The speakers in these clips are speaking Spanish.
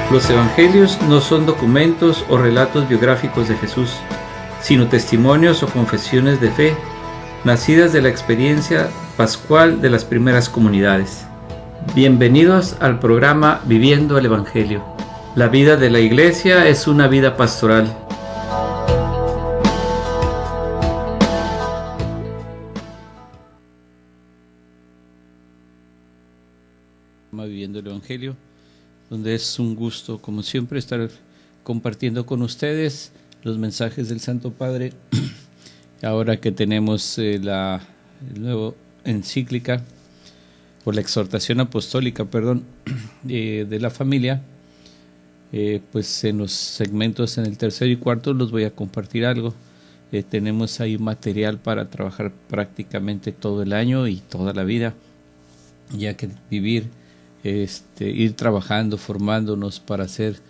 Los evangelios no son documentos o relatos biográficos de Jesús, sino testimonios o confesiones de fe, nacidas de la experiencia pascual de las primeras comunidades. Bienvenidos al programa Viviendo el Evangelio. La vida de la Iglesia es una vida pastoral. Viviendo el Evangelio, donde es un gusto, como siempre, estar compartiendo con ustedes los mensajes del Santo Padre. Ahora que tenemos la nueva encíclica, o la exhortación apostólica, de la familia, pues en los segmentos en el tercero y cuarto los voy a compartir algo. Tenemos ahí material para trabajar prácticamente todo el año y toda la vida, ya que vivir, ir trabajando, formándonos para ser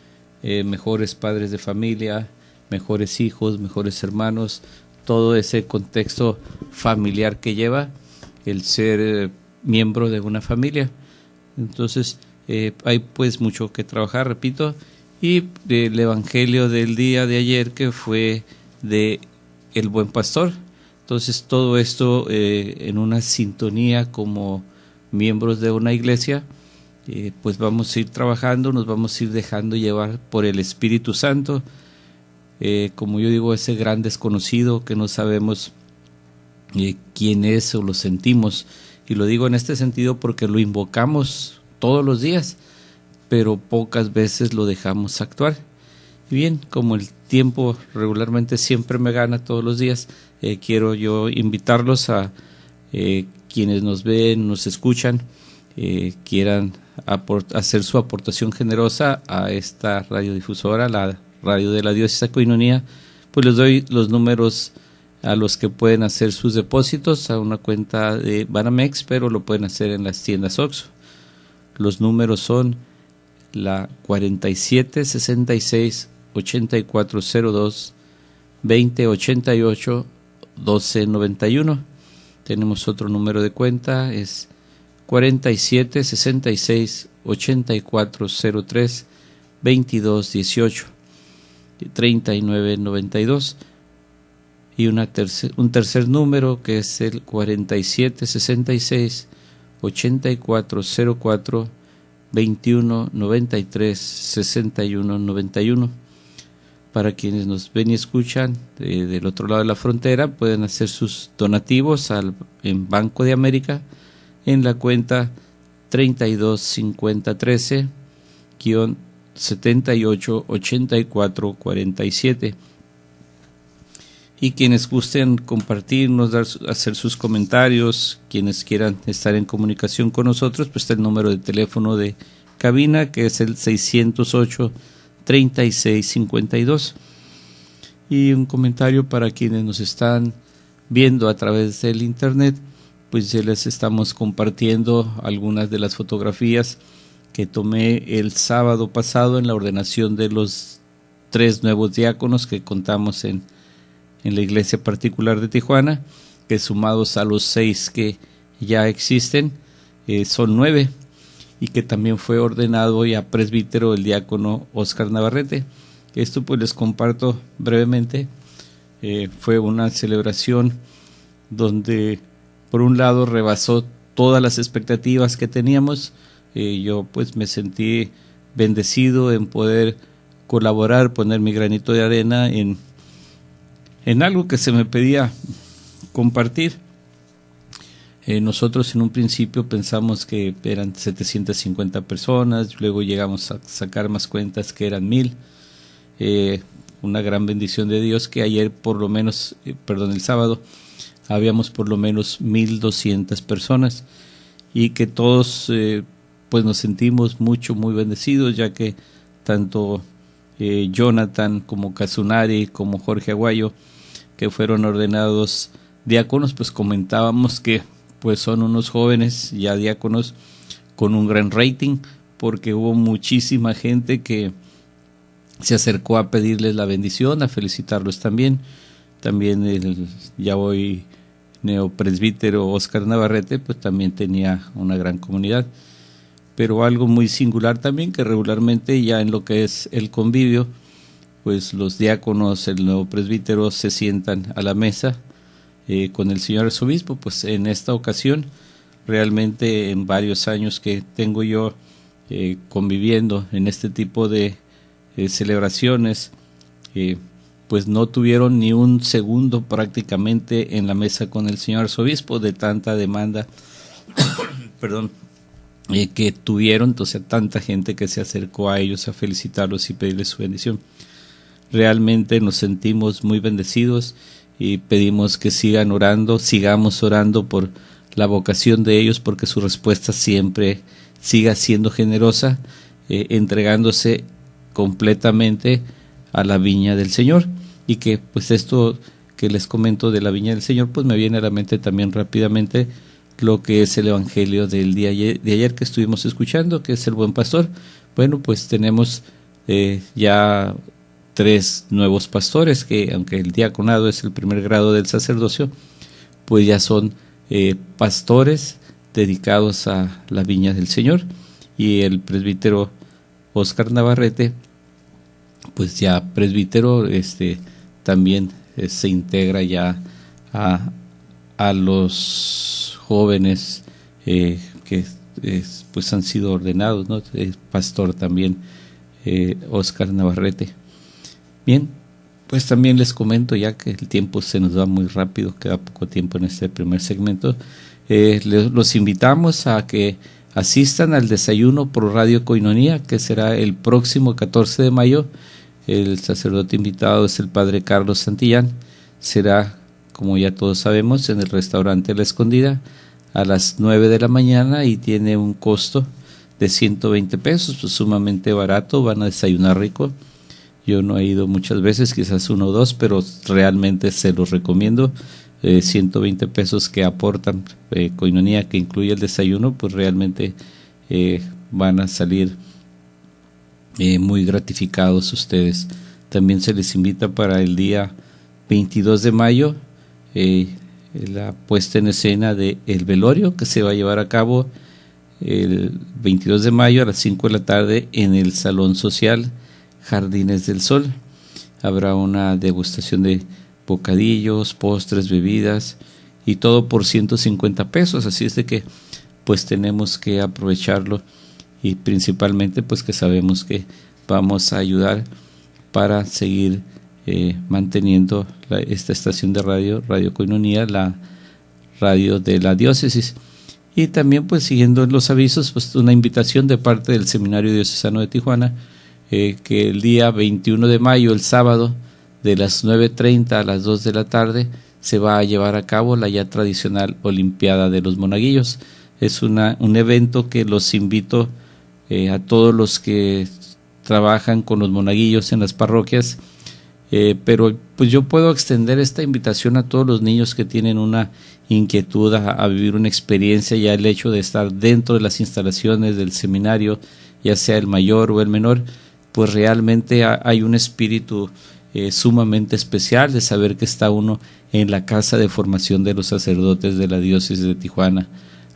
mejores padres de familia, mejores hijos, mejores hermanos, todo ese contexto familiar que lleva el ser miembro de una familia. Entonces hay pues mucho que trabajar, repito, y el evangelio del día de ayer, que fue de el buen pastor. Entonces todo esto en una sintonía como miembros de una iglesia, pues vamos a ir trabajando, nos vamos a ir dejando llevar por el Espíritu Santo, como yo digo, ese gran desconocido que no sabemos quién es o lo sentimos, y lo digo en este sentido porque lo invocamos todos los días, pero pocas veces lo dejamos actuar. Y bien, como el tiempo regularmente siempre me gana todos los días, quiero yo invitarlos a quienes nos ven, nos escuchan, quieran hacer su aportación generosa a esta radiodifusora, la radio de la Diócesis Coinonía. Pues les doy los números a los que pueden hacer sus depósitos a una cuenta de Banamex, pero lo pueden hacer en las tiendas OXXO. Los números son la 47 66 8402 2088 1291. Tenemos otro número de cuenta, es 47 66 8403 2218 3992, y un tercer número que es el 47 66 8404 2193 6191. Para quienes nos ven y escuchan del otro lado de la frontera, pueden hacer sus donativos en Banco de América en la cuenta 325013-788447. Y quienes gusten compartirnos, hacer sus comentarios, quienes quieran estar en comunicación con nosotros, pues está el número de teléfono de cabina, que es el 608-3652. Y un comentario para quienes nos están viendo a través del internet, pues ya les estamos compartiendo algunas de las fotografías que tomé el sábado pasado en la ordenación de los 3 nuevos diáconos que contamos en la iglesia particular de Tijuana, que sumados a los 6 que ya existen, son 9, y que también fue ordenado ya presbítero el diácono Oscar Navarrete. Esto pues les comparto brevemente. Fue una celebración donde por un lado rebasó todas las expectativas que teníamos. Yo pues me sentí bendecido en poder colaborar, poner mi granito de arena en algo que se me pedía compartir. Nosotros en un principio pensamos que eran 750 personas, luego llegamos a sacar más cuentas que eran 1000. Una gran bendición de Dios que ayer el sábado, habíamos por lo menos 1200 personas, y que todos pues nos sentimos muy bendecidos, ya que tanto Jonathan como Kazunari como Jorge Aguayo, que fueron ordenados diáconos, pues comentábamos que pues son unos jóvenes ya diáconos con un gran rating, porque hubo muchísima gente que se acercó a pedirles la bendición, a felicitarlos también. También el ya hoy neopresbítero Oscar Navarrete pues también tenía una gran comunidad. pero algo muy singular también, que regularmente ya en lo que es el convivio, pues los diáconos, el nuevo presbítero se sientan a la mesa con el señor arzobispo. Pues en esta ocasión, realmente en varios años que tengo yo conviviendo en este tipo de celebraciones, pues no tuvieron ni un segundo prácticamente en la mesa con el señor arzobispo de tanta demanda perdón, que tuvieron, entonces tanta gente que se acercó a ellos a felicitarlos y pedirles su bendición. Realmente nos sentimos muy bendecidos y pedimos que sigamos orando por la vocación de ellos, porque su respuesta siempre siga siendo generosa, entregándose completamente a la viña del Señor. Y que pues esto que les comento de la viña del Señor, pues me viene a la mente también rápidamente lo que es el evangelio del día de ayer que estuvimos escuchando, que es el buen pastor. Bueno, pues tenemos ya 3 nuevos pastores, que aunque el diaconado es el primer grado del sacerdocio, pues ya son pastores dedicados a la viña del Señor. Y el presbítero Óscar Navarrete, pues ya presbítero, también se integra ya a los jóvenes que pues han sido ordenados, ¿no? Pastor también Óscar Navarrete. Bien, pues también les comento, ya que el tiempo se nos va muy rápido, queda poco tiempo en este primer segmento, los invitamos a que asistan al desayuno por Radio Koinonía, que será el próximo 14 de mayo. El sacerdote invitado es el padre Carlos Santillán. Será, como ya todos sabemos, en el restaurante La Escondida a las 9 de la mañana y tiene un costo de 120 pesos, pues sumamente barato. Van a desayunar rico. Yo no he ido muchas veces, quizás 1 o 2, pero realmente se los recomiendo. 120 pesos que aportan Koinonía, que incluye el desayuno, pues realmente van a salir muy gratificados ustedes. También se les invita para el día 22 de mayo la puesta en escena de El Velorio, que se va a llevar a cabo el 22 de mayo a las 5 de la tarde en el Salón Social Jardines del Sol. Habrá una degustación de bocadillos, postres, bebidas y todo por 150 pesos, así es de que pues tenemos que aprovecharlo, y principalmente pues que sabemos que vamos a ayudar para seguir manteniendo esta estación de Radio Koinonía, la radio de la diócesis. Y también pues siguiendo los avisos, pues una invitación de parte del Seminario Diocesano de Tijuana, que el día 21 de mayo, el sábado, de las 9:30 a las 2 de la tarde, se va a llevar a cabo la ya tradicional Olimpiada de los Monaguillos. Es un evento que los invito a todos los que trabajan con los monaguillos en las parroquias, pero pues yo puedo extender esta invitación a todos los niños que tienen una inquietud a vivir una experiencia. Ya el hecho de estar dentro de las instalaciones del seminario, ya sea el mayor o el menor, pues realmente hay un espíritu sumamente especial de saber que está uno en la casa de formación de los sacerdotes de la diócesis de Tijuana.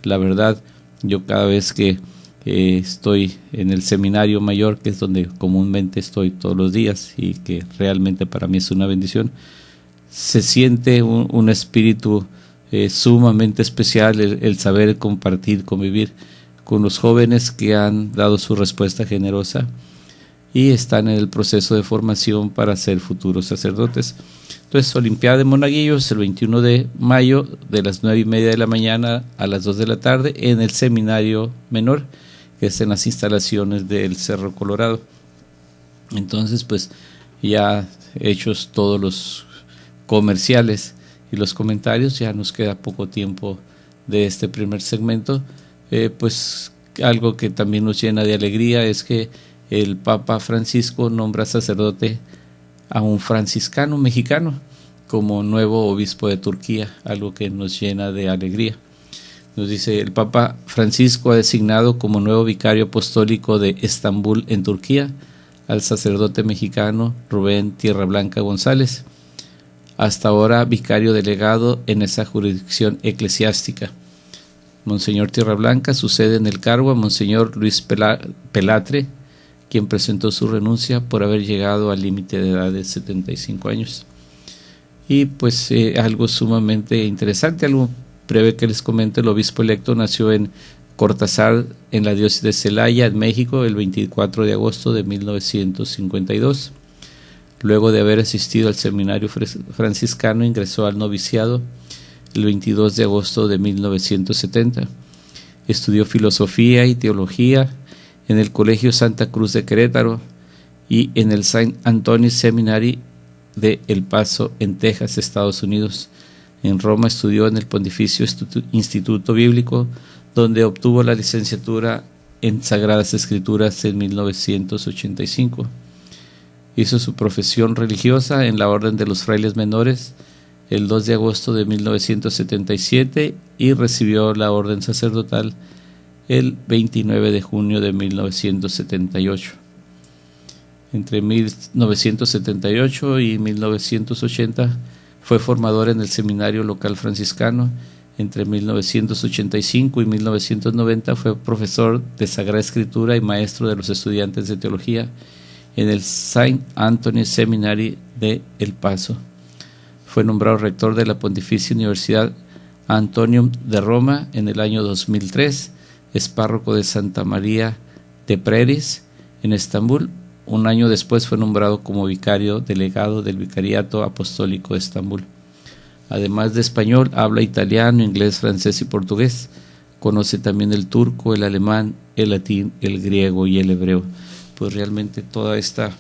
La verdad, yo cada vez que estoy en el seminario mayor, que es donde comúnmente estoy todos los días y que realmente para mí es una bendición, se siente un espíritu sumamente especial, el saber compartir, convivir con los jóvenes que han dado su respuesta generosa y están en el proceso de formación para ser futuros sacerdotes. Entonces, Olimpiada de Monaguillos el 21 de mayo de las 9:30 de la mañana a las 2 de la tarde en el seminario menor, que es en las instalaciones del Cerro Colorado. Entonces, pues ya hechos todos los comerciales y los comentarios, ya nos queda poco tiempo de este primer segmento. Pues algo que también nos llena de alegría es que el Papa Francisco nombra sacerdote a un franciscano mexicano como nuevo obispo de Turquía, algo que nos llena de alegría. Nos dice: el Papa Francisco ha designado como nuevo vicario apostólico de Estambul en Turquía al sacerdote mexicano Rubén Tierra Blanca González, hasta ahora vicario delegado en esa jurisdicción eclesiástica. Monseñor Tierra Blanca sucede en el cargo a Monseñor Luis Pelatre, quien presentó su renuncia por haber llegado al límite de edad de 75 años. Y pues algo sumamente interesante, algo breve que les comento: el obispo electo nació en Cortázar, en la diócesis de Celaya, en México, el 24 de agosto de 1952. Luego de haber asistido al seminario franciscano, ingresó al noviciado el 22 de agosto de 1970. Estudió filosofía y teología en el Colegio Santa Cruz de Querétaro y en el Saint Anthony's Seminary de El Paso, en Texas, Estados Unidos. En Roma estudió en el Pontificio Instituto Bíblico, donde obtuvo la licenciatura en Sagradas Escrituras en 1985. Hizo su profesión religiosa en la Orden de los Frailes Menores el 2 de agosto de 1977 y recibió la orden sacerdotal el 29 de junio de 1978. Entre 1978 y 1980 fue formador en el Seminario Local Franciscano. Entre 1985 y 1990 fue profesor de Sagrada Escritura y maestro de los estudiantes de teología en el Saint Anthony's Seminary de El Paso. Fue nombrado rector de la Pontificia Universidad Antonium de Roma en el año 2003. Es párroco de Santa María de Preris en Estambul. Un año después fue nombrado como vicario delegado del Vicariato Apostólico de Estambul. Además de español, habla italiano, inglés, francés y portugués. Conoce también el turco, el alemán, el latín, el griego y el hebreo. Pues realmente toda esta,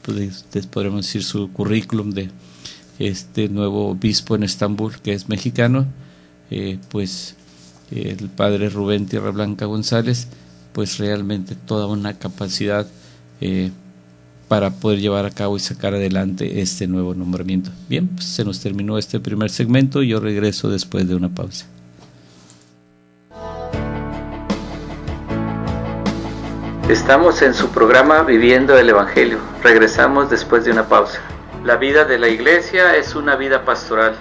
pues podríamos decir, su currículum de este nuevo obispo en Estambul, que es mexicano, el padre Rubén Tierra Blanca González, pues realmente toda una capacidad para poder llevar a cabo y sacar adelante este nuevo nombramiento. Bien, pues se nos terminó este primer segmento y yo regreso después de una pausa. Estamos en su programa Viviendo el Evangelio. Regresamos después de una pausa. La vida de la Iglesia es una vida pastoral.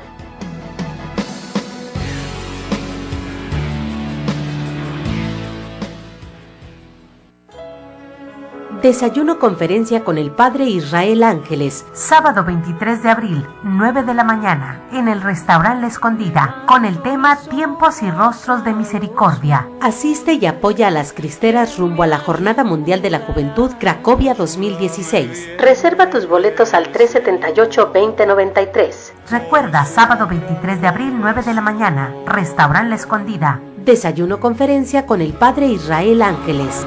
Desayuno conferencia con el Padre Israel Ángeles, sábado 23 de abril, 9 de la mañana, en el restaurante La Escondida, con el tema Tiempos y Rostros de Misericordia. Asiste y apoya a las cristeras rumbo a la Jornada Mundial de la Juventud Cracovia 2016. Reserva tus boletos al 378-2093. Recuerda, sábado 23 de abril, 9 de la mañana, restaurante La Escondida. Desayuno conferencia con el Padre Israel Ángeles.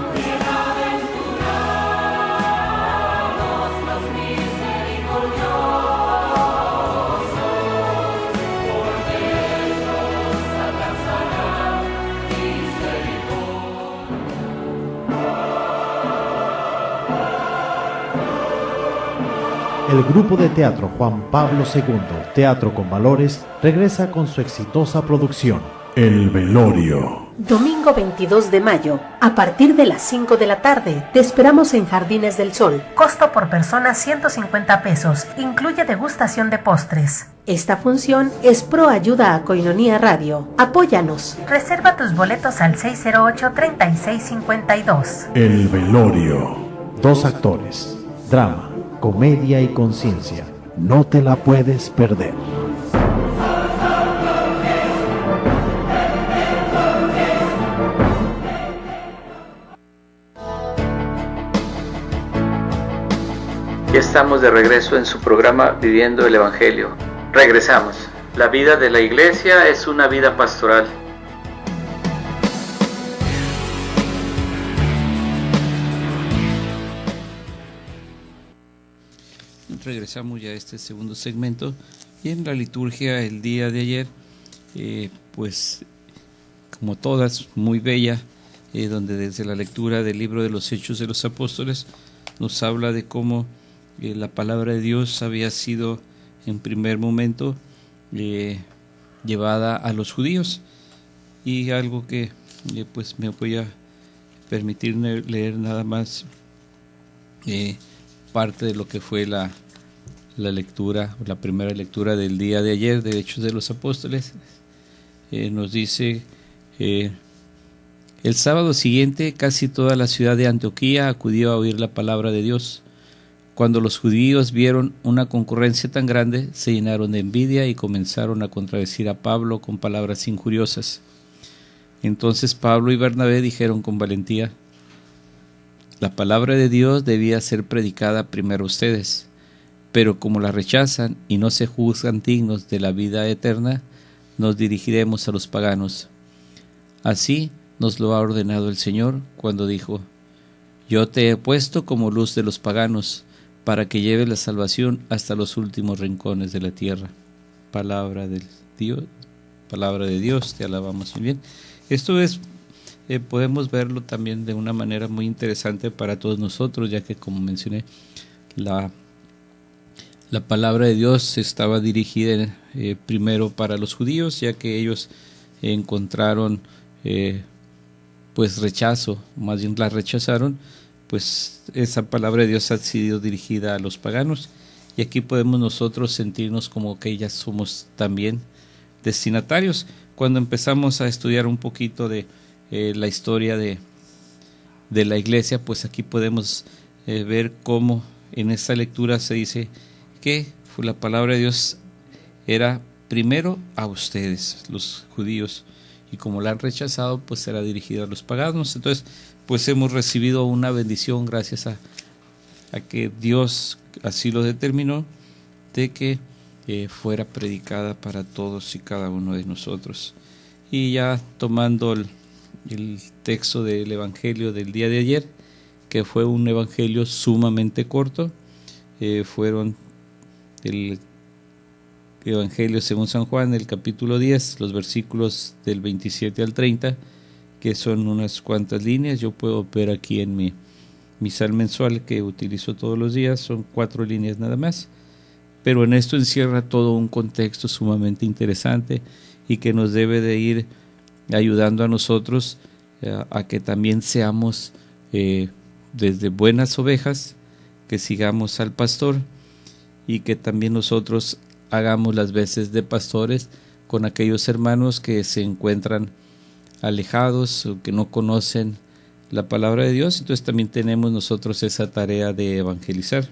El grupo de teatro Juan Pablo II, Teatro con Valores, regresa con su exitosa producción, El Velorio. Domingo 22 de mayo, a partir de las 5 de la tarde, te esperamos en Jardines del Sol. Costo por persona 150 pesos, incluye degustación de postres. Esta función es pro ayuda a Koinonia Radio. Apóyanos. Reserva tus boletos al 608-3652. El Velorio. 2 actores, drama, comedia y conciencia. No te la puedes perder. Ya estamos de regreso en su programa Viviendo el Evangelio. Regresamos. La vida de la Iglesia es una vida pastoral. Regresamos ya a este segundo segmento y en la liturgia el día de ayer, pues como todas, muy bella, donde desde la lectura del libro de los Hechos de los Apóstoles nos habla de cómo la palabra de Dios había sido en primer momento llevada a los judíos, y algo que pues me voy a permitir leer nada más parte de lo que fue la lectura, la primera lectura del día de ayer de Hechos de los Apóstoles. Nos dice El sábado siguiente casi toda la ciudad de Antioquía acudió a oír la palabra de Dios. Cuando los judíos vieron una concurrencia tan grande, se llenaron de envidia y comenzaron a contradecir a Pablo con palabras injuriosas. Entonces Pablo y Bernabé dijeron con valentía: la palabra de Dios debía ser predicada primero a ustedes, pero como la rechazan y no se juzgan dignos de la vida eterna, nos dirigiremos a los paganos. Así nos lo ha ordenado el Señor cuando dijo: yo te he puesto como luz de los paganos, para que lleves la salvación hasta los últimos rincones de la tierra. Palabra de Dios, te alabamos muy bien. Esto es, podemos verlo también de una manera muy interesante para todos nosotros, ya que, como mencioné, la palabra de Dios estaba dirigida primero para los judíos, ya que ellos encontraron pues rechazo, más bien la rechazaron. Pues esa palabra de Dios ha sido dirigida a los paganos, y aquí podemos nosotros sentirnos como que ya somos también destinatarios. Cuando empezamos a estudiar un poquito de la historia de la iglesia, pues aquí podemos ver cómo en esta lectura se dice que la palabra de Dios era primero a ustedes, los judíos, y como la han rechazado, pues será dirigida a los paganos. Entonces, pues hemos recibido una bendición gracias a que Dios así lo determinó, de que fuera predicada para todos y cada uno de nosotros. Y ya tomando el texto del Evangelio del día de ayer, que fue un Evangelio sumamente corto, fueron el Evangelio según San Juan, el capítulo 10, los versículos del 27 al 30, que son unas cuantas líneas. Yo puedo ver aquí en mi misal mensual que utilizo todos los días, son 4 líneas nada más, pero en esto encierra todo un contexto sumamente interesante y que nos debe de ir ayudando a nosotros a que también seamos desde buenas ovejas, que sigamos al pastor, y que también nosotros hagamos las veces de pastores con aquellos hermanos que se encuentran alejados o que no conocen la palabra de Dios. Entonces también tenemos nosotros esa tarea de evangelizar.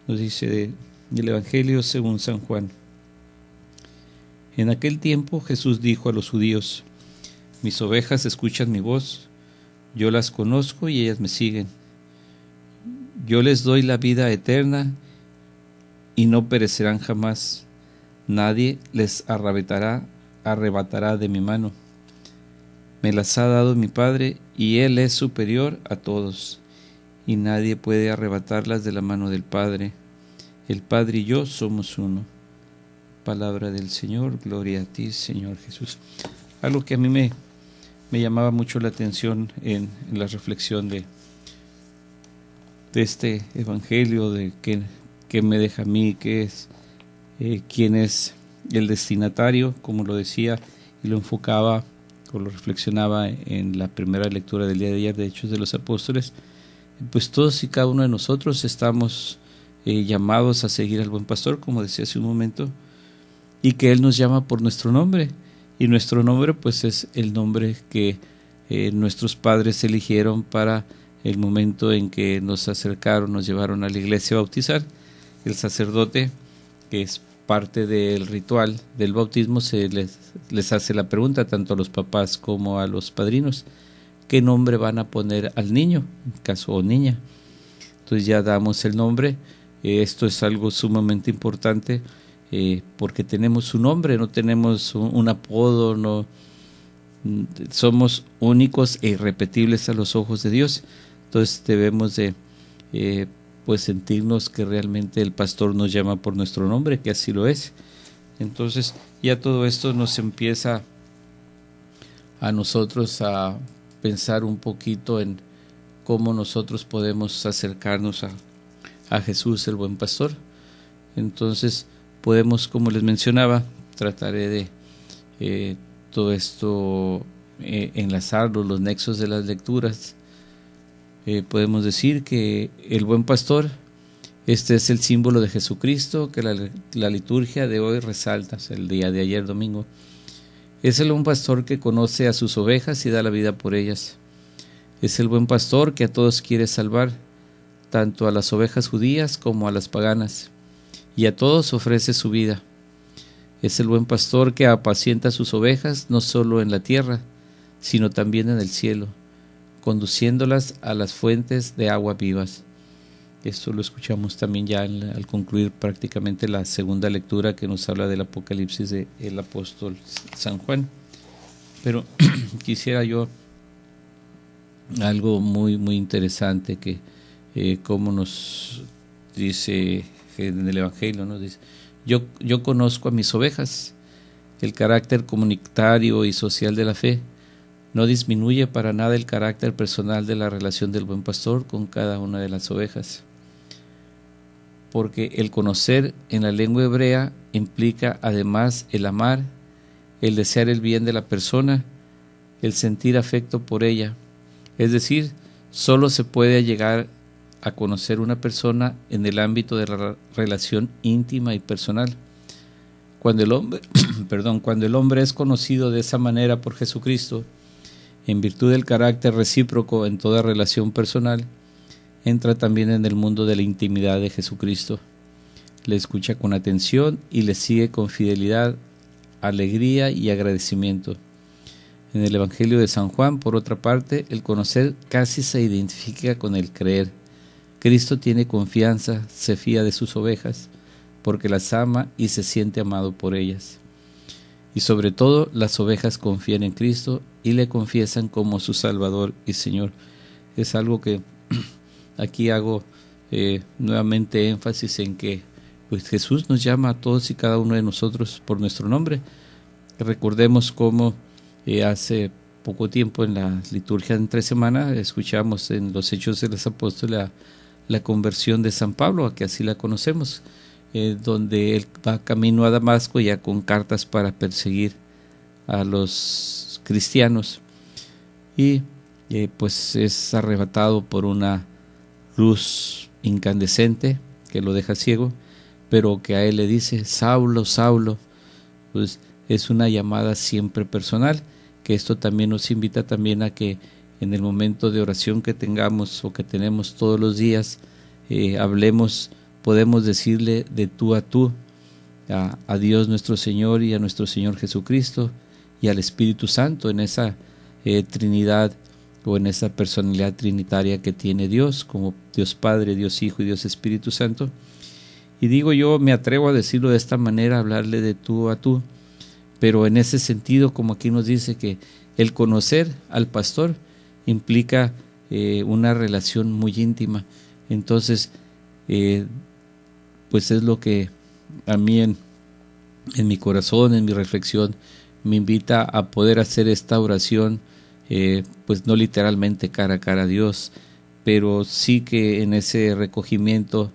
Nos dice el Evangelio según San Juan: en aquel tiempo Jesús dijo a los judíos: mis ovejas escuchan mi voz, yo las conozco y ellas me siguen. Yo les doy la vida eterna y no perecerán jamás. Nadie les arrebatará de mi mano. Me las ha dado mi Padre, y Él es superior a todos, y nadie puede arrebatarlas de la mano del Padre. El Padre y yo somos uno. Palabra del Señor, gloria a ti, Señor Jesús. Algo que a mí me llamaba mucho la atención en la reflexión de este Evangelio, de qué me deja a mí, qué es, quién es el destinatario, como lo decía y lo enfocaba o lo reflexionaba en la primera lectura del día de ayer de Hechos de los Apóstoles. Pues todos y cada uno de nosotros estamos llamados a seguir al buen pastor, como decía hace un momento, y que Él nos llama por nuestro nombre, y nuestro nombre pues es el nombre que nuestros padres eligieron para el momento en que nos acercaron, nos llevaron a la iglesia a bautizar. El sacerdote, que es parte del ritual del bautismo, les hace la pregunta tanto a los papás como a los padrinos: ¿qué nombre van a poner al niño, en caso o niña? Entonces ya damos el nombre. Esto es algo sumamente importante, porque tenemos un nombre, no tenemos un apodo, no somos únicos e irrepetibles a los ojos de Dios. Entonces debemos de pues sentirnos que realmente el pastor nos llama por nuestro nombre, que así lo es. Entonces ya todo esto nos empieza a nosotros a pensar un poquito en cómo nosotros podemos acercarnos a Jesús, el buen pastor. Entonces podemos, como les mencionaba, trataré de todo esto enlazarlo, los nexos de las lecturas. Podemos decir que el buen pastor, este es el símbolo de Jesucristo que la liturgia de hoy resalta, o sea, el día de ayer domingo, Es el buen pastor que conoce a sus ovejas y da la vida por ellas. Es el buen pastor que a todos quiere salvar, tanto a las ovejas judías como a las paganas, y a todos ofrece su vida. Es el buen pastor que apacienta sus ovejas no solo en la tierra, sino también en el cielo, conduciéndolas a las fuentes de agua vivas. Esto lo escuchamos también ya al concluir prácticamente la segunda lectura que nos habla del Apocalipsis del apóstol San Juan. Pero quisiera yo algo muy interesante que como nos dice en el Evangelio, ¿no? Dice, yo conozco a mis ovejas. El carácter comunitario y social de la fe no disminuye para nada el carácter personal de la relación del buen pastor con cada una de las ovejas. Porque el conocer en la lengua hebrea implica además el amar, el desear el bien de la persona, el sentir afecto por ella. Es decir, solo se puede llegar a conocer una persona en el ámbito de la relación íntima y personal. Cuando el hombre es conocido de esa manera por Jesucristo, en virtud del carácter recíproco en toda relación personal, entra también en el mundo de la intimidad de Jesucristo. Le escucha con atención y le sigue con fidelidad, alegría y agradecimiento. En el Evangelio de San Juan, por otra parte, el conocer casi se identifica con el creer. Cristo tiene confianza, se fía de sus ovejas, porque las ama y se siente amado por ellas. Y sobre todo, las ovejas confían en Cristo y le confiesan como su Salvador y Señor. Es algo que aquí hago nuevamente énfasis en que pues Jesús nos llama a todos y cada uno de nosotros por nuestro nombre. Recordemos cómo hace poco tiempo en la liturgia de entre semana escuchamos en los Hechos de los Apóstoles la conversión de San Pablo, que así la conocemos, donde él va camino a Damasco ya con cartas para perseguir a los cristianos y pues es arrebatado por una luz incandescente que lo deja ciego, pero que a él le dice, Saulo, Saulo. Pues es una llamada siempre personal, que esto también nos invita también a que en el momento de oración que tengamos o que tenemos todos los días, hablemos, podemos decirle de tú a tú a Dios nuestro Señor y a nuestro Señor Jesucristo y al Espíritu Santo en esa Trinidad o en esa personalidad trinitaria que tiene Dios, como Dios Padre, Dios Hijo y Dios Espíritu Santo. Y digo yo, me atrevo a decirlo de esta manera, hablarle de tú a tú, pero en ese sentido, como aquí nos dice que el conocer al pastor implica una relación muy íntima. Entonces, pues es lo que a mí en mi corazón, en mi reflexión, me invita a poder hacer esta oración, pues no literalmente cara a cara a Dios, pero sí que en ese recogimiento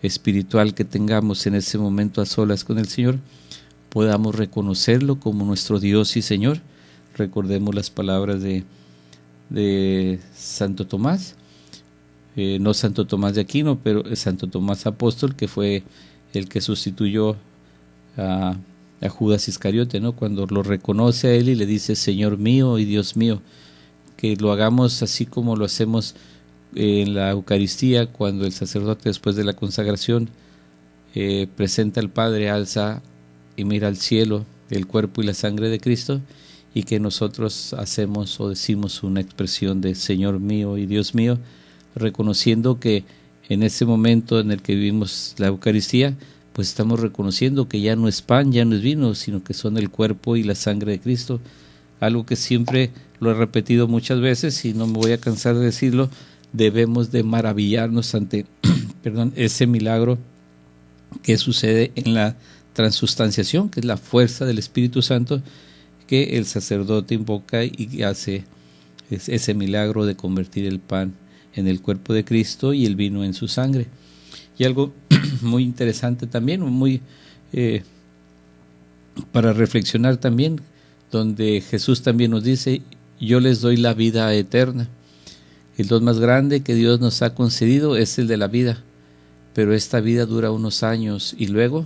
espiritual que tengamos en ese momento a solas con el Señor, podamos reconocerlo como nuestro Dios y Señor. Recordemos las palabras de Santo Tomás, no Santo Tomás de Aquino, pero Santo Tomás Apóstol, que fue el que sustituyó a Judas Iscariote, ¿no? Cuando lo reconoce a él y le dice, Señor mío y Dios mío, que lo hagamos así como lo hacemos en la Eucaristía, cuando el sacerdote después de la consagración presenta al Padre, alza y mira al cielo el cuerpo y la sangre de Cristo, y que nosotros hacemos o decimos una expresión de Señor mío y Dios mío, reconociendo que en ese momento en el que vivimos la Eucaristía, pues estamos reconociendo que ya no es pan, ya no es vino, sino que son el cuerpo y la sangre de Cristo. Algo que siempre lo he repetido muchas veces y no me voy a cansar de decirlo, debemos de maravillarnos ante ese milagro que sucede en la transustanciación, que es la fuerza del Espíritu Santo que el sacerdote invoca y hace ese milagro de convertir el pan en el cuerpo de Cristo y el vino en su sangre. Y algo muy interesante también, muy para reflexionar también, donde Jesús también nos dice, yo les doy la vida eterna. El don más grande que Dios nos ha concedido es el de la vida, pero esta vida dura unos años y luego,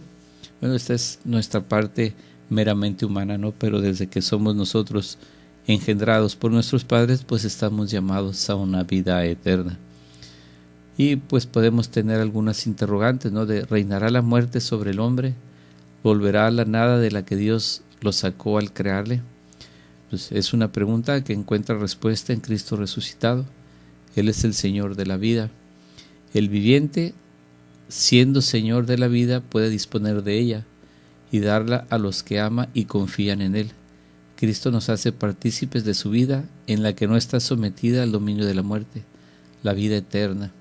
bueno, esta es nuestra parte meramente humana, ¿no? Pero desde que somos nosotros engendrados por nuestros padres, pues estamos llamados a una vida eterna. Y pues podemos tener algunas interrogantes, ¿no? ¿Reinará la muerte sobre el hombre? ¿Volverá a la nada de la que Dios lo sacó al crearle? Pues es una pregunta que encuentra respuesta en Cristo resucitado. Él es el Señor de la vida. El viviente, siendo Señor de la vida, puede disponer de ella y darla a los que ama y confían en Él. Cristo nos hace partícipes de su vida, en la que no está sometida al dominio de la muerte, la vida eterna.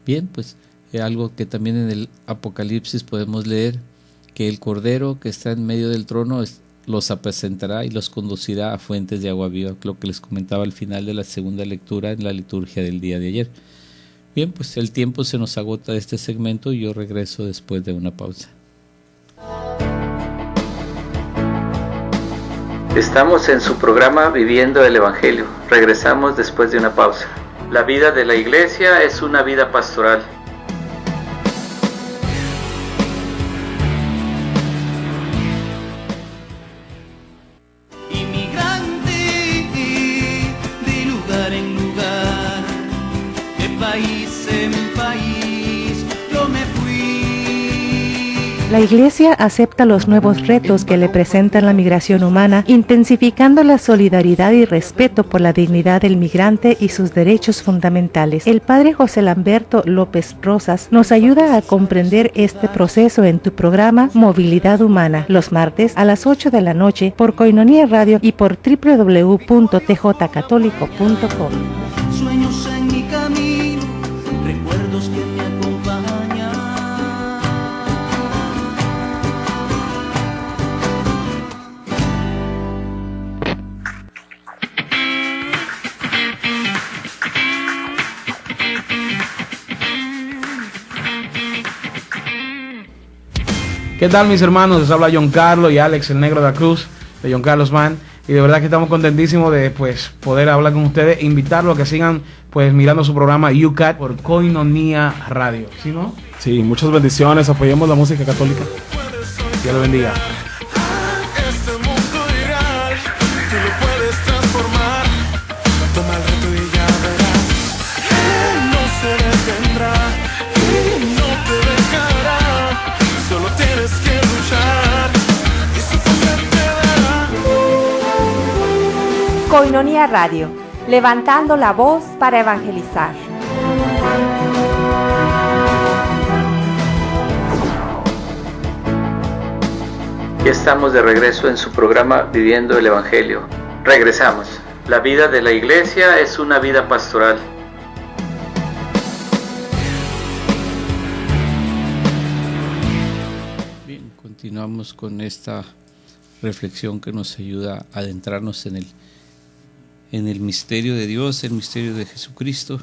Bien, pues algo que también en el Apocalipsis podemos leer, que el Cordero que está en medio del trono los apacentará y los conducirá a fuentes de agua viva, lo que les comentaba al final de la segunda lectura en la liturgia del día de ayer. Bien, pues el tiempo se nos agota de este segmento y yo regreso después de una pausa. Estamos en su programa Viviendo el Evangelio. Regresamos después de una pausa. La vida de la iglesia es una vida pastoral. Inmigrante de lugar en lugar, de país en país, yo me fui. La Iglesia acepta los nuevos retos que le presenta la migración humana, intensificando la solidaridad y respeto por la dignidad del migrante y sus derechos fundamentales. El Padre José Lamberto López Rosas nos ayuda a comprender este proceso en tu programa Movilidad Humana, los martes a las 8 de la noche por Koinonia Radio y por www.tjcatólico.com. Sueños en mi camino, recuerdos que me acompañan. ¿Qué tal, mis hermanos? Les habla John Carlos y Alex, el Negro de la Cruz, de John Carlos Band. Y de verdad que estamos contentísimos de poder hablar con ustedes, invitarlos a que sigan mirando su programa UCAT por Koinonia Radio. ¿Sí, no? Sí, muchas bendiciones, apoyemos la música católica. Dios lo bendiga. Este mundo irá, tú lo puedes transformar. Toma el reto y ya verás. Él no se detendrá y no te dejará. Solo tienes que luchar y su fuerza te dará. Koinonia Radio, levantando la voz para evangelizar. Ya estamos de regreso en su programa Viviendo el Evangelio. Regresamos. La vida de la iglesia es una vida pastoral. Bien, continuamos con esta reflexión que nos ayuda a adentrarnos en el misterio de Dios, el misterio de Jesucristo.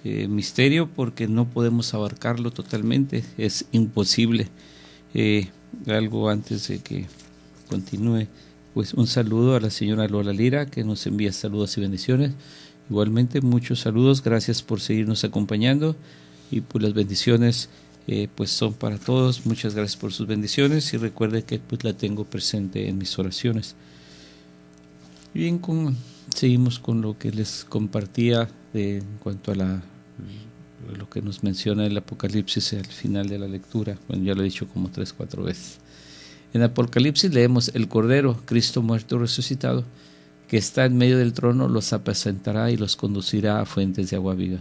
Misterio porque no podemos abarcarlo totalmente, es imposible. Algo antes de que continúe, pues un saludo a la señora Lola Lira, que nos envía saludos y bendiciones. Igualmente muchos saludos, gracias por seguirnos acompañando y pues las bendiciones pues son para todos. Muchas gracias por sus bendiciones y recuerde que pues la tengo presente en mis oraciones. Bien, seguimos con lo que les compartía en cuanto a lo que nos menciona el Apocalipsis al final de la lectura. Bueno, ya lo he dicho como 3-4 veces. En Apocalipsis leemos: el Cordero, Cristo muerto y resucitado, que está en medio del trono, los apacentará y los conducirá a fuentes de agua viva.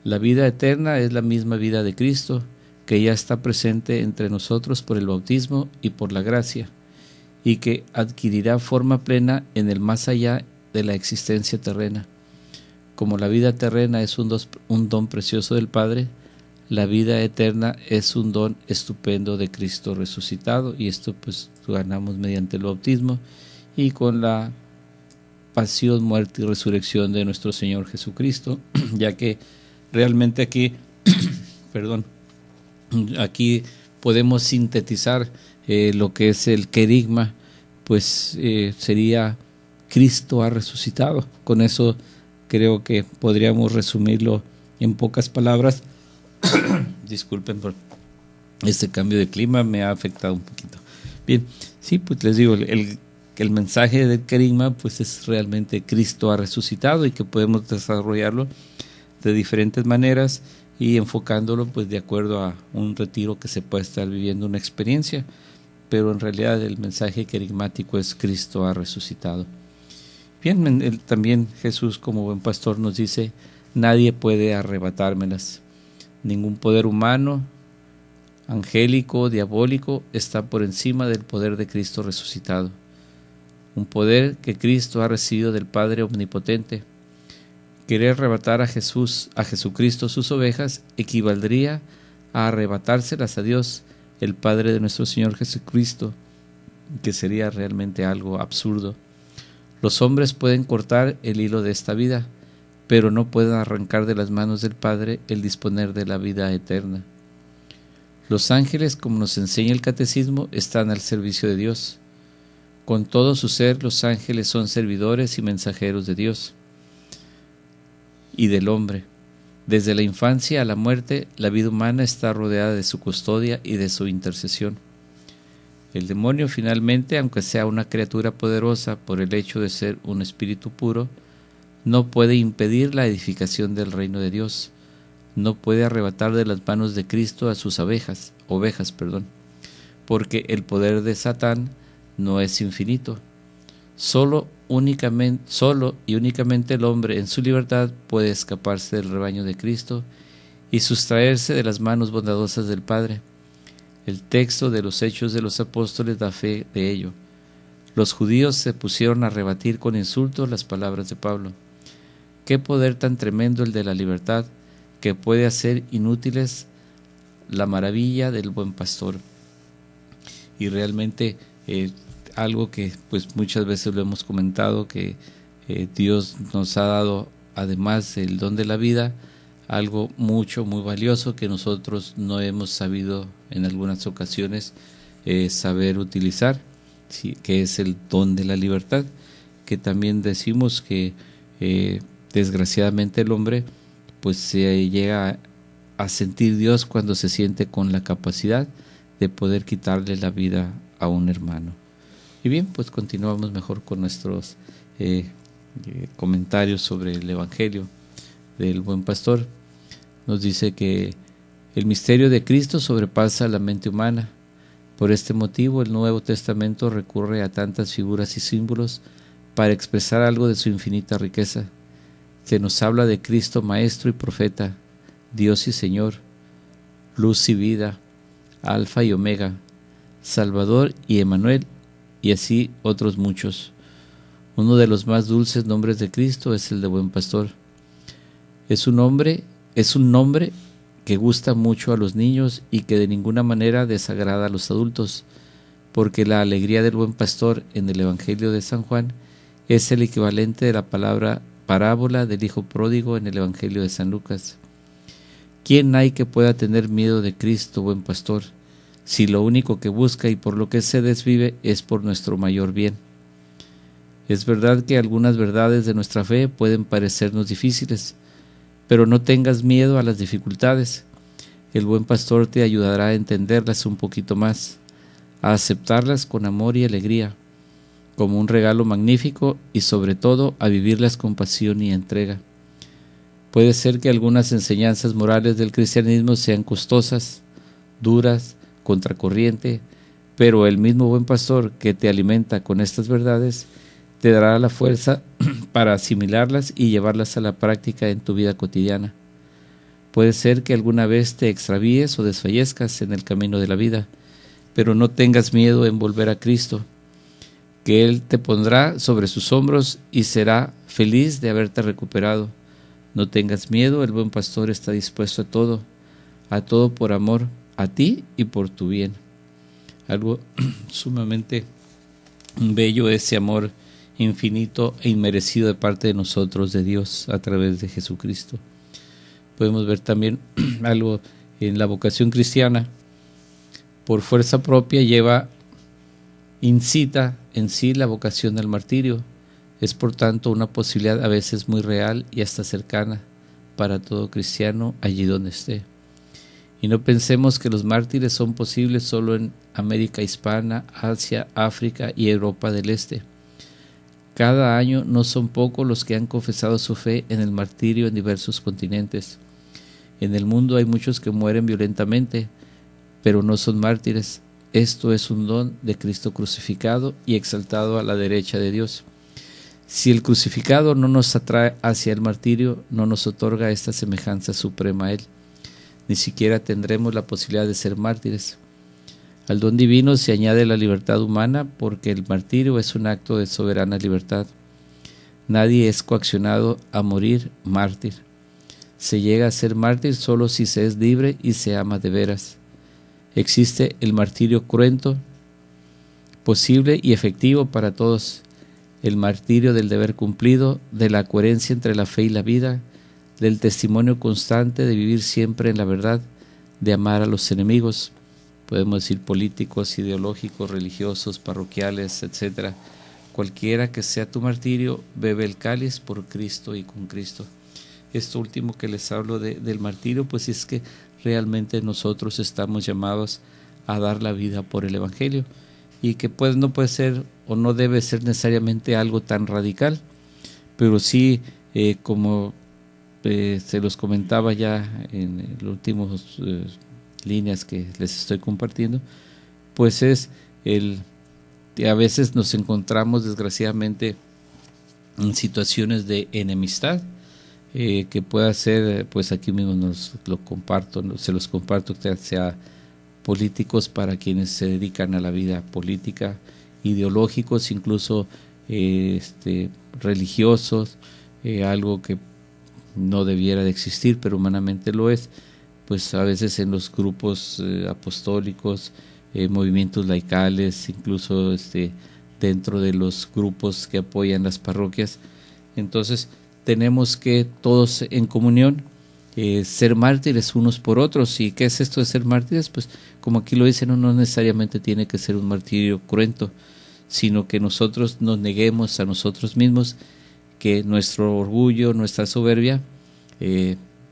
La vida eterna es la misma vida de Cristo, que ya está presente entre nosotros por el bautismo y por la gracia, y que adquirirá forma plena en el más allá de la existencia terrena. Como la vida terrena es un don precioso del Padre, la vida eterna es un don estupendo de Cristo resucitado, y esto pues ganamos mediante el bautismo y con la pasión, muerte y resurrección de nuestro Señor Jesucristo, ya que realmente aquí aquí podemos sintetizar lo que es el querigma, pues sería Cristo ha resucitado. Con eso creo que podríamos resumirlo en pocas palabras. Disculpen por este cambio de clima, me ha afectado un poquito. Bien, sí, pues les digo, el mensaje del querigma pues es realmente Cristo ha resucitado y que podemos desarrollarlo de diferentes maneras y enfocándolo pues de acuerdo a un retiro que se puede estar viviendo una experiencia, pero en realidad el mensaje querigmático es Cristo ha resucitado. Bien, también Jesús como buen pastor nos dice, nadie puede arrebatármelas, ningún poder humano, angélico, diabólico está por encima del poder de Cristo resucitado, un poder que Cristo ha recibido del Padre Omnipotente. Querer arrebatar a Jesucristo sus ovejas equivaldría a arrebatárselas a Dios, el Padre de nuestro Señor Jesucristo, que sería realmente algo absurdo. Los hombres pueden cortar el hilo de esta vida, pero no pueden arrancar de las manos del Padre el disponer de la vida eterna. Los ángeles, como nos enseña el catecismo, están al servicio de Dios. Con todo su ser, los ángeles son servidores y mensajeros de Dios y del hombre. Desde la infancia a la muerte, la vida humana está rodeada de su custodia y de su intercesión. El demonio finalmente, aunque sea una criatura poderosa por el hecho de ser un espíritu puro, no puede impedir la edificación del reino de Dios, no puede arrebatar de las manos de Cristo a sus ovejas, porque el poder de Satán no es infinito. Solo y únicamente el hombre en su libertad puede escaparse del rebaño de Cristo y sustraerse de las manos bondadosas del Padre. El texto de los Hechos de los Apóstoles da fe de ello. Los judíos se pusieron a rebatir con insultos las palabras de Pablo. Qué poder tan tremendo el de la libertad, que puede hacer inútiles la maravilla del buen pastor. Y realmente algo que pues muchas veces lo hemos comentado, que Dios nos ha dado, además del don de la vida, algo muy valioso que nosotros no hemos sabido en algunas ocasiones saber utilizar, ¿sí? Que es el don de la libertad, que también decimos que desgraciadamente el hombre pues se llega a sentir Dios cuando se siente con la capacidad de poder quitarle la vida a un hermano. Y bien, pues continuamos mejor con nuestros comentarios sobre el Evangelio del Buen Pastor. Nos dice que el misterio de Cristo sobrepasa la mente humana. Por este motivo, el Nuevo Testamento recurre a tantas figuras y símbolos para expresar algo de su infinita riqueza. Se nos habla de Cristo Maestro y Profeta, Dios y Señor, Luz y Vida, Alfa y Omega, Salvador y Emmanuel, y así otros muchos. Uno de los más dulces nombres de Cristo es el de Buen Pastor. Es un nombre que gusta mucho a los niños y que de ninguna manera desagrada a los adultos, porque la alegría del Buen Pastor en el Evangelio de San Juan es el equivalente de la palabra parábola del Hijo Pródigo en el Evangelio de San Lucas. ¿Quién hay que pueda tener miedo de Cristo, Buen Pastor, si lo único que busca y por lo que se desvive es por nuestro mayor bien? Es verdad que algunas verdades de nuestra fe pueden parecernos difíciles, pero no tengas miedo a las dificultades. El Buen Pastor te ayudará a entenderlas un poquito más, a aceptarlas con amor y alegría, como un regalo magnífico y sobre todo a vivirlas con pasión y entrega. Puede ser que algunas enseñanzas morales del cristianismo sean costosas, duras, contracorriente, pero el mismo Buen Pastor que te alimenta con estas verdades te dará la fuerza para asimilarlas y llevarlas a la práctica en tu vida cotidiana. Puede ser que alguna vez te extravíes o desfallezcas en el camino de la vida, pero no tengas miedo en volver a Cristo, que Él te pondrá sobre sus hombros y será feliz de haberte recuperado. No tengas miedo, el Buen Pastor está dispuesto a todo por amor a ti y por tu bien. Algo sumamente bello, ese amor infinito e inmerecido de parte de nosotros, de Dios, a través de Jesucristo. Podemos ver también algo en la vocación cristiana. Por fuerza propia incita en sí la vocación al martirio. Es por tanto una posibilidad a veces muy real y hasta cercana para todo cristiano allí donde esté. Y no pensemos que los mártires son posibles solo en América Hispana, Asia, África y Europa del Este. Cada año no son pocos los que han confesado su fe en el martirio en diversos continentes. En el mundo hay muchos que mueren violentamente, pero no son mártires. Esto es un don de Cristo crucificado y exaltado a la derecha de Dios. Si el crucificado no nos atrae hacia el martirio, no nos otorga esta semejanza suprema a Él. Ni siquiera tendremos la posibilidad de ser mártires. Al don divino se añade la libertad humana, porque el martirio es un acto de soberana libertad. Nadie es coaccionado a morir mártir. Se llega a ser mártir solo si se es libre y se ama de veras. Existe el martirio cruento, posible y efectivo para todos. El martirio del deber cumplido, de la coherencia entre la fe y la vida, del testimonio constante de vivir siempre en la verdad, de amar a los enemigos, podemos decir políticos, ideológicos, religiosos, parroquiales, etc. Cualquiera que sea tu martirio, bebe el cáliz por Cristo y con Cristo. Esto último que les hablo del martirio, pues es que realmente nosotros estamos llamados a dar la vida por el Evangelio, y que pues no puede ser o no debe ser necesariamente algo tan radical, pero sí, como se los comentaba ya en las últimas líneas que les estoy compartiendo, pues es a veces nos encontramos desgraciadamente en situaciones de enemistad, que pueda ser, pues aquí mismo se los comparto, que sea políticos para quienes se dedican a la vida política, ideológicos, incluso religiosos, algo que no debiera de existir, pero humanamente lo es, pues a veces en los grupos apostólicos, movimientos laicales, incluso dentro de los grupos que apoyan las parroquias. Entonces tenemos que todos en comunión ser mártires unos por otros. ¿Y qué es esto de ser mártires? Pues como aquí lo dicen, no necesariamente tiene que ser un martirio cruento, sino que nosotros nos neguemos a nosotros mismos, que nuestro orgullo, nuestra soberbia,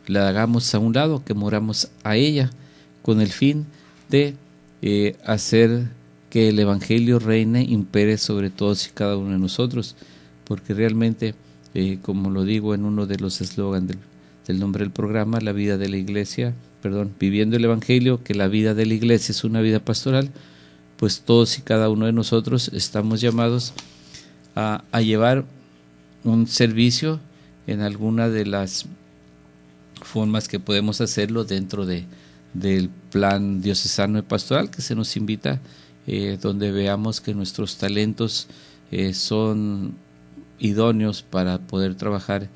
la hagamos a un lado, que moramos a ella, con el fin de hacer que el Evangelio reine, impere sobre todos y cada uno de nosotros, porque realmente, como lo digo en uno de los eslogans del nombre del programa, la vida de la iglesia, viviendo el Evangelio, que la vida de la iglesia es una vida pastoral, pues todos y cada uno de nosotros estamos llamados a llevar un servicio en alguna de las formas que podemos hacerlo dentro del plan diocesano y pastoral que se nos invita, donde veamos que nuestros talentos son idóneos para poder trabajar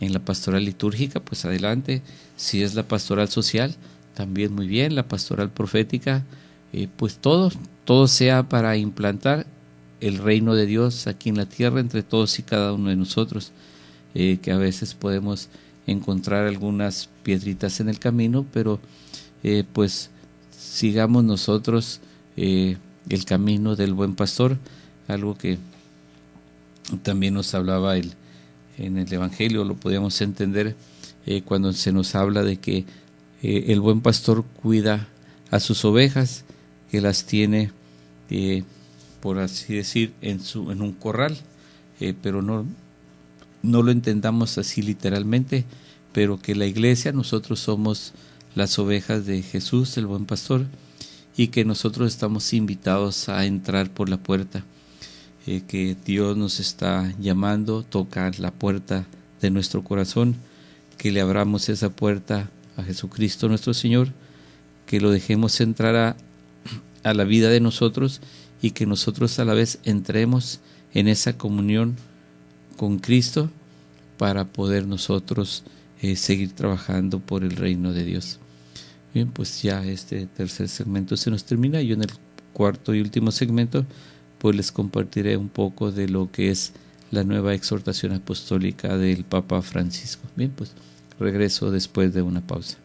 en la pastoral litúrgica, pues adelante. Si es la pastoral social, también muy bien. La pastoral profética, pues todo sea para implantar el reino de Dios aquí en la tierra entre todos y cada uno de nosotros, que a veces podemos encontrar algunas piedritas en el camino, pero pues sigamos nosotros el camino del buen pastor, algo que también nos hablaba en el Evangelio, lo podíamos entender cuando se nos habla de que el buen pastor cuida a sus ovejas, que las tiene, por así decir, en un corral, pero no lo entendamos así literalmente, pero que la iglesia, nosotros somos las ovejas de Jesús, el buen pastor, y que nosotros estamos invitados a entrar por la puerta, que Dios nos está llamando, toca la puerta de nuestro corazón, que le abramos esa puerta a Jesucristo nuestro Señor, que lo dejemos entrar a la vida de nosotros, y que nosotros a la vez entremos en esa comunión con Cristo para poder nosotros seguir trabajando por el reino de Dios. Bien, pues ya este tercer segmento se nos termina. Yo en el cuarto y último segmento pues les compartiré un poco de lo que es la nueva exhortación apostólica del Papa Francisco. Bien, pues regreso después de una pausa.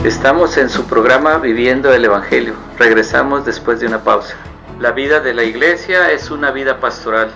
Estamos en su programa Viviendo el Evangelio. Regresamos después de una pausa. La vida de la iglesia es una vida pastoral.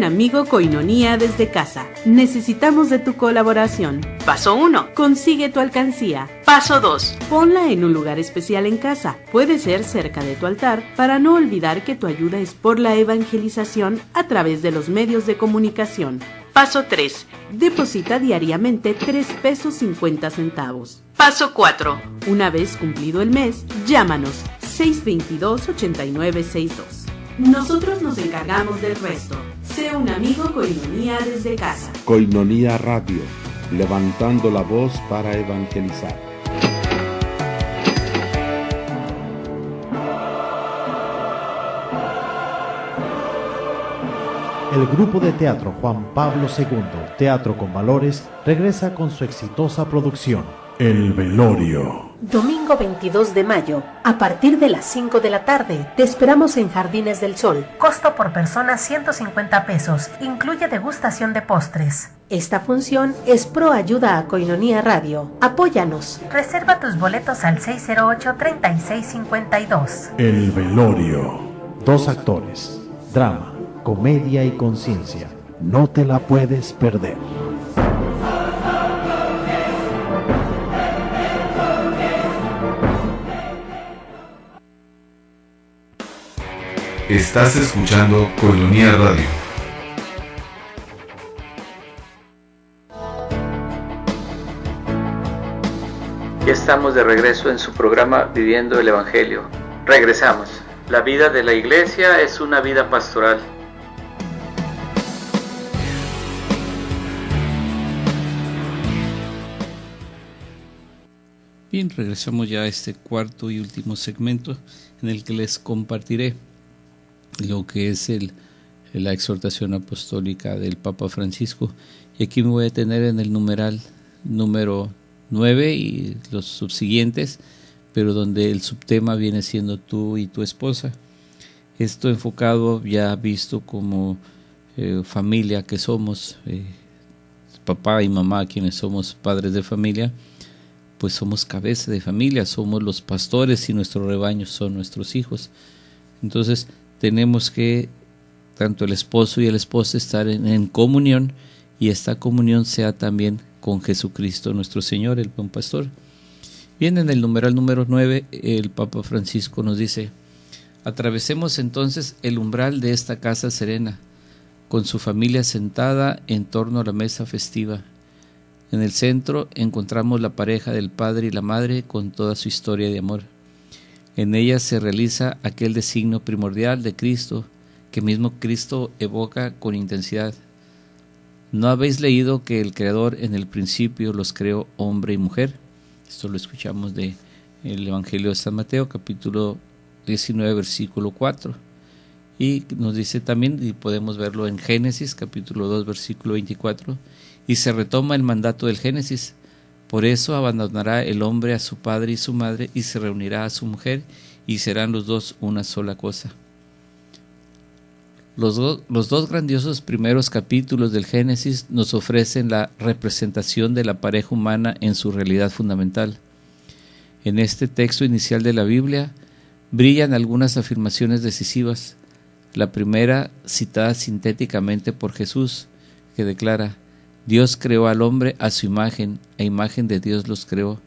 un amigo Koinonía desde casa. Necesitamos de tu colaboración. Paso 1. Consigue tu alcancía. Paso 2. Ponla en un lugar especial en casa. Puede ser cerca de tu altar para no olvidar que tu ayuda es por la evangelización a través de los medios de comunicación. Paso 3. Deposita diariamente 3 pesos 50 centavos. Paso 4. Una vez cumplido el mes, llámanos 622-8962. Nosotros nos encargamos del resto. Sé un amigo Koinonía desde casa. Koinonía Radio, levantando la voz para evangelizar. El grupo de teatro Juan Pablo II, Teatro con Valores, regresa con su exitosa producción, El Velorio. Domingo 22 de mayo, a partir de las 5 de la tarde, te esperamos en Jardines del Sol. Costo por persona 150 pesos, incluye degustación de postres. Esta función es pro ayuda a Koinonía Radio. Apóyanos. Reserva tus boletos al 608-3652. El Velorio. 2 actores, drama, comedia y conciencia. No te la puedes perder. Estás escuchando Koinonía Radio. Ya estamos de regreso en su programa Viviendo el Evangelio. Regresamos. La vida de la iglesia es una vida pastoral. Bien, regresamos ya a este cuarto y último segmento en el que les compartiré lo que es la exhortación apostólica del Papa Francisco. Y aquí me voy a detener en el numeral número 9 y los subsiguientes, pero donde el subtema viene siendo tú y tu esposa. Esto enfocado, ya visto como familia que somos, papá y mamá, quienes somos padres de familia, pues somos cabeza de familia, somos los pastores y nuestro rebaño son nuestros hijos. Entonces tenemos que, tanto el esposo y la esposa, estar en comunión, y esta comunión sea también con Jesucristo nuestro Señor, el buen pastor. Bien, en el numeral número 9, el Papa Francisco nos dice: atravesemos entonces el umbral de esta casa serena, con su familia sentada en torno a la mesa festiva. En el centro encontramos la pareja del padre y la madre con toda su historia de amor. En ella se realiza aquel designio primordial de Cristo, que mismo Cristo evoca con intensidad. ¿No habéis leído que el Creador en el principio los creó hombre y mujer? Esto lo escuchamos del Evangelio de San Mateo, capítulo 19, versículo 4. Y nos dice también, y podemos verlo en Génesis, capítulo 2, versículo 24, y se retoma el mandato del Génesis. Por eso abandonará el hombre a su padre y su madre, y se reunirá a su mujer, y serán los dos una sola cosa. Los dos grandiosos primeros capítulos del Génesis nos ofrecen la representación de la pareja humana en su realidad fundamental. En este texto inicial de la Biblia brillan algunas afirmaciones decisivas. La primera, citada sintéticamente por Jesús, que declara: Dios creó al hombre a su imagen, a imagen de Dios los creó,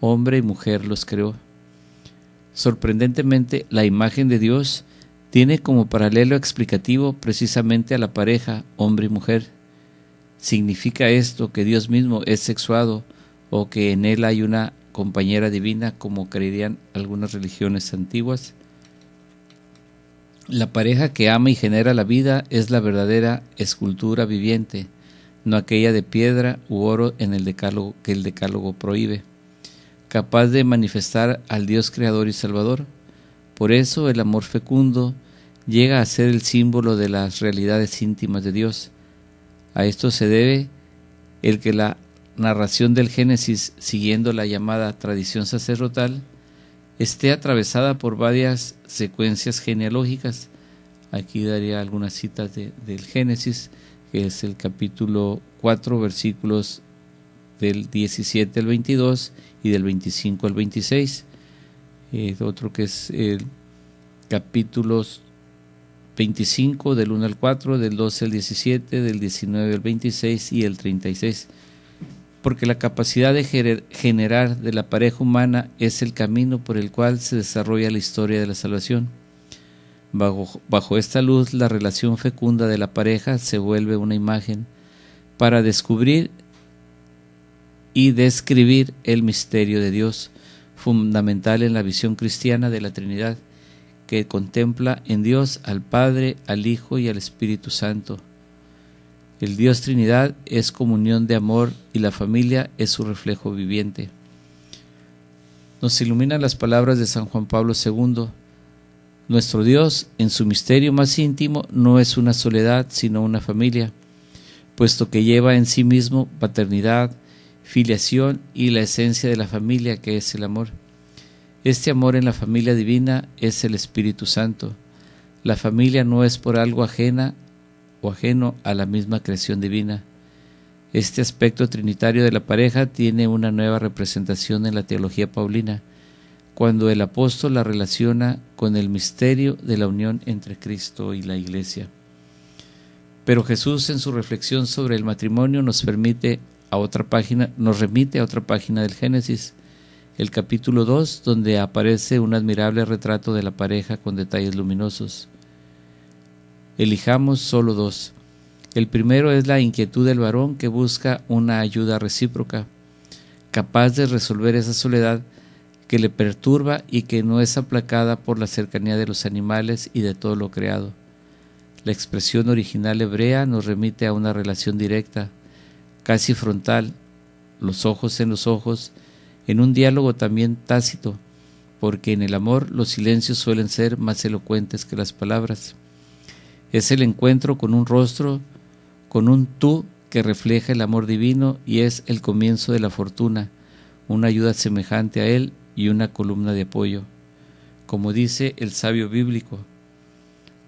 hombre y mujer los creó. Sorprendentemente, la imagen de Dios tiene como paralelo explicativo precisamente a la pareja hombre y mujer. ¿Significa esto que Dios mismo es sexuado o que en él hay una compañera divina, como creerían algunas religiones antiguas? La pareja que ama y genera la vida es la verdadera escultura viviente, no aquella de piedra u oro en el decálogo que el decálogo prohíbe, capaz de manifestar al Dios creador y salvador. Por eso el amor fecundo llega a ser el símbolo de las realidades íntimas de Dios. A esto se debe el que la narración del Génesis, siguiendo la llamada tradición sacerdotal, esté atravesada por varias secuencias genealógicas. Aquí daría algunas citas del Génesis, que es el capítulo 4, versículos del 17 al 22 y del 25 al 26. Otro que es el capítulos 25, del 1 al 4, del 12 al 17, del 19 al 26 y el 36. Porque la capacidad de generar de la pareja humana es el camino por el cual se desarrolla la historia de la salvación. Bajo esta luz, la relación fecunda de la pareja se vuelve una imagen para descubrir y describir el misterio de Dios, fundamental en la visión cristiana de la Trinidad, que contempla en Dios al Padre, al Hijo y al Espíritu Santo. El Dios Trinidad es comunión de amor y la familia es su reflejo viviente. Nos iluminan las palabras de San Juan Pablo II. Nuestro Dios, en su misterio más íntimo, no es una soledad, sino una familia, puesto que lleva en sí mismo paternidad, filiación y la esencia de la familia, que es el amor. Este amor en la familia divina es el Espíritu Santo. La familia no es por algo ajeno a la misma creación divina. Este aspecto trinitario de la pareja tiene una nueva representación en la teología paulina, cuando el apóstol la relaciona con el misterio de la unión entre Cristo y la Iglesia. Pero Jesús, en su reflexión sobre el matrimonio, nos remite a otra página del Génesis, el capítulo 2, donde aparece un admirable retrato de la pareja con detalles luminosos. Elijamos solo dos. El primero es la inquietud del varón, que busca una ayuda recíproca, capaz de resolver esa soledad que le perturba y que no es aplacada por la cercanía de los animales y de todo lo creado. La expresión original hebrea nos remite a una relación directa, casi frontal, los ojos en los ojos, en un diálogo también tácito, porque en el amor los silencios suelen ser más elocuentes que las palabras. Es el encuentro con un rostro, con un tú que refleja el amor divino y es el comienzo de la fortuna, una ayuda semejante a él y una columna de apoyo, como dice el sabio bíblico.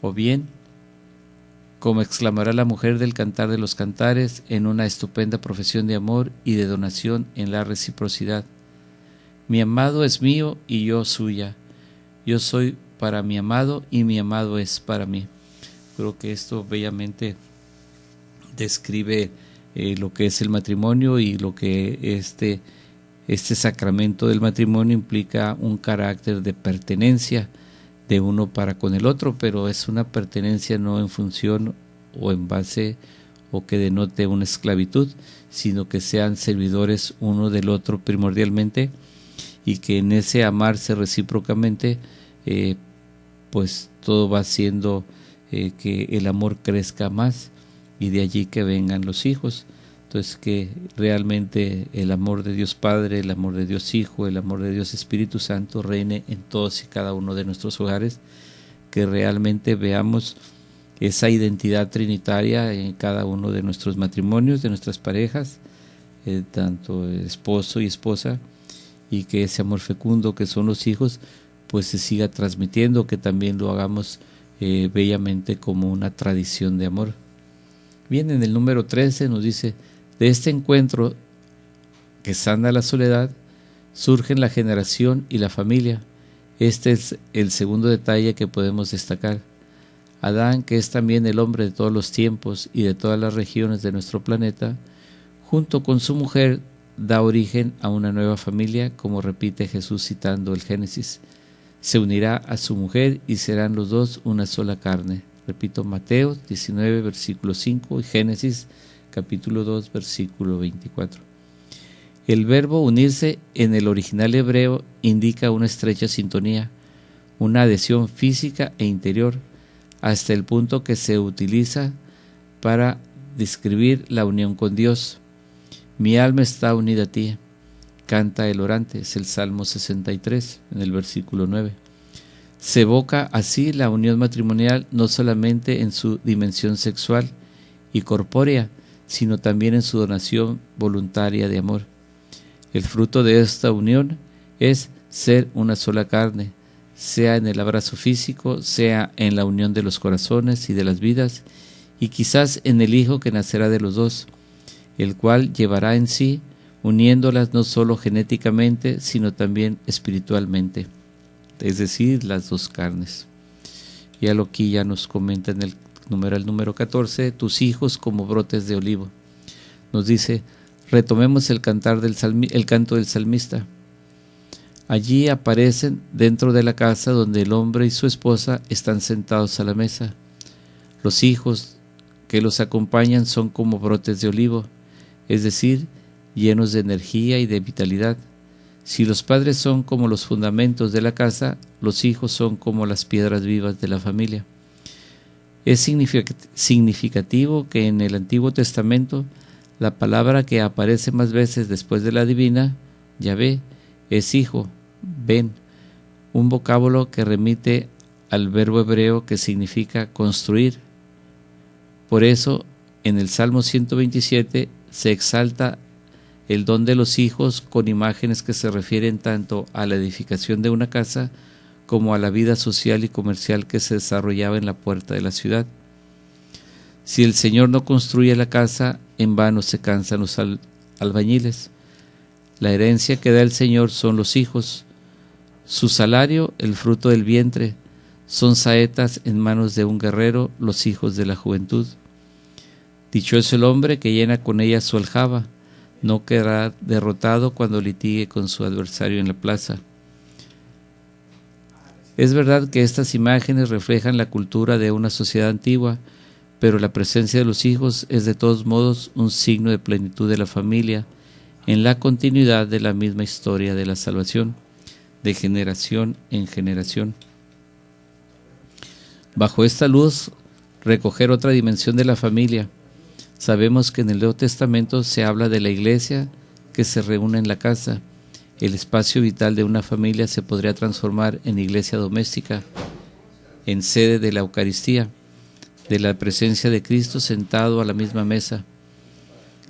O bien, como exclamará la mujer del Cantar de los Cantares en una estupenda profesión de amor y de donación en la reciprocidad: mi amado es mío y yo suya, yo soy para mi amado y mi amado es para mí. Creo que esto bellamente describe lo que es el matrimonio y lo que este sacramento del matrimonio implica, un carácter de pertenencia de uno para con el otro, pero es una pertenencia no en función o en base o que denote una esclavitud, sino que sean servidores uno del otro primordialmente, y que en ese amarse recíprocamente pues todo va haciendo que el amor crezca más, y de allí que vengan los hijos. Entonces, que realmente el amor de Dios Padre, el amor de Dios Hijo, el amor de Dios Espíritu Santo reine en todos y cada uno de nuestros hogares, que realmente veamos esa identidad trinitaria en cada uno de nuestros matrimonios, de nuestras parejas, tanto esposo y esposa, y que ese amor fecundo que son los hijos pues se siga transmitiendo, que también lo hagamos bellamente como una tradición de amor. Bien, en el número 13 nos dice: de este encuentro que sana la soledad, surgen la generación y la familia. Este es el segundo detalle que podemos destacar. Adán, que es también el hombre de todos los tiempos y de todas las regiones de nuestro planeta, junto con su mujer, da origen a una nueva familia, como repite Jesús citando el Génesis. Se unirá a su mujer y serán los dos una sola carne. Repito, Mateo 19, versículo 5 y Génesis capítulo 2, versículo 24. El verbo unirse en el original hebreo indica una estrecha sintonía, una adhesión física e interior, hasta el punto que se utiliza para describir la unión con Dios. Mi alma está unida a ti, canta el orante, es el Salmo 63, en el versículo 9. Se evoca así la unión matrimonial no solamente en su dimensión sexual y corpórea, sino también en su donación voluntaria de amor. El fruto de esta unión es ser una sola carne, sea en el abrazo físico, sea en la unión de los corazones y de las vidas, y quizás en el Hijo que nacerá de los dos, el cual llevará en sí, uniéndolas no solo genéticamente, sino también espiritualmente, es decir, las dos carnes. Y aquí ya nos comenta en el número 14, tus hijos como brotes de olivo. Nos dice, retomemos el canto del salmista. Allí aparecen dentro de la casa donde el hombre y su esposa están sentados a la mesa. Los hijos que los acompañan son como brotes de olivo, es decir, llenos de energía y de vitalidad. Si los padres son como los fundamentos de la casa, los hijos son como las piedras vivas de la familia. Es significativo que en el Antiguo Testamento la palabra que aparece más veces después de la divina, Yahvé, es hijo, ben, un vocábulo que remite al verbo hebreo que significa construir. Por eso, en el Salmo 127 se exalta el don de los hijos con imágenes que se refieren tanto a la edificación de una casa como a la vida social y comercial que se desarrollaba en la puerta de la ciudad. Si el Señor no construye la casa, en vano se cansan los albañiles. La herencia que da el Señor son los hijos. Su salario, el fruto del vientre, son saetas en manos de un guerrero, los hijos de la juventud. Dichoso el hombre que llena con ella su aljaba, no quedará derrotado cuando litigue con su adversario en la plaza. Es verdad que estas imágenes reflejan la cultura de una sociedad antigua, pero la presencia de los hijos es de todos modos un signo de plenitud de la familia, en la continuidad de la misma historia de la salvación, de generación en generación. Bajo esta luz, recoger otra dimensión de la familia. Sabemos que en el Nuevo Testamento se habla de la iglesia que se reúne en la casa. El espacio vital de una familia se podría transformar en iglesia doméstica, en sede de la Eucaristía, de la presencia de Cristo sentado a la misma mesa.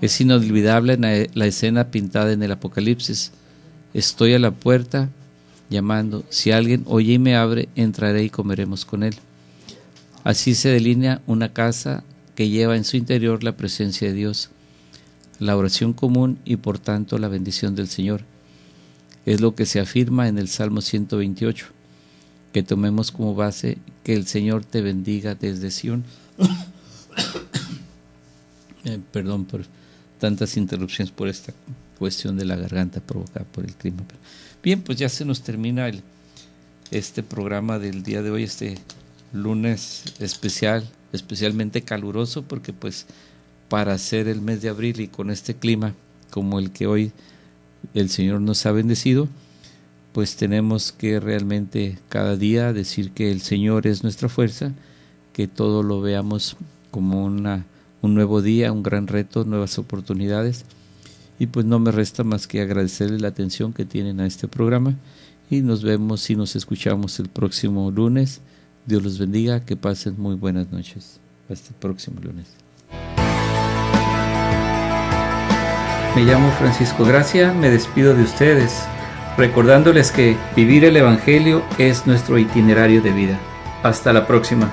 Es inolvidable la escena pintada en el Apocalipsis. Estoy a la puerta llamando. Si alguien oye y me abre, entraré y comeremos con él. Así se delinea una casa que lleva en su interior la presencia de Dios, la oración común y por tanto la bendición del Señor. Es lo que se afirma en el Salmo 128, que tomemos como base que el Señor te bendiga desde Sión. Perdón por tantas interrupciones por esta cuestión de la garganta provocada por el clima. Bien, pues ya se nos termina este programa del día de hoy, este lunes especialmente caluroso, porque pues para hacer el mes de abril y con este clima como el que hoy el Señor nos ha bendecido, pues tenemos que realmente cada día decir que el Señor es nuestra fuerza, que todo lo veamos como un nuevo día, un gran reto, nuevas oportunidades, y pues no me resta más que agradecerles la atención que tienen a este programa, y nos vemos y nos escuchamos el próximo lunes. Dios los bendiga, que pasen muy buenas noches. Hasta el próximo lunes. Me llamo Francisco Gracia, me despido de ustedes, recordándoles que vivir el Evangelio es nuestro itinerario de vida. Hasta la próxima.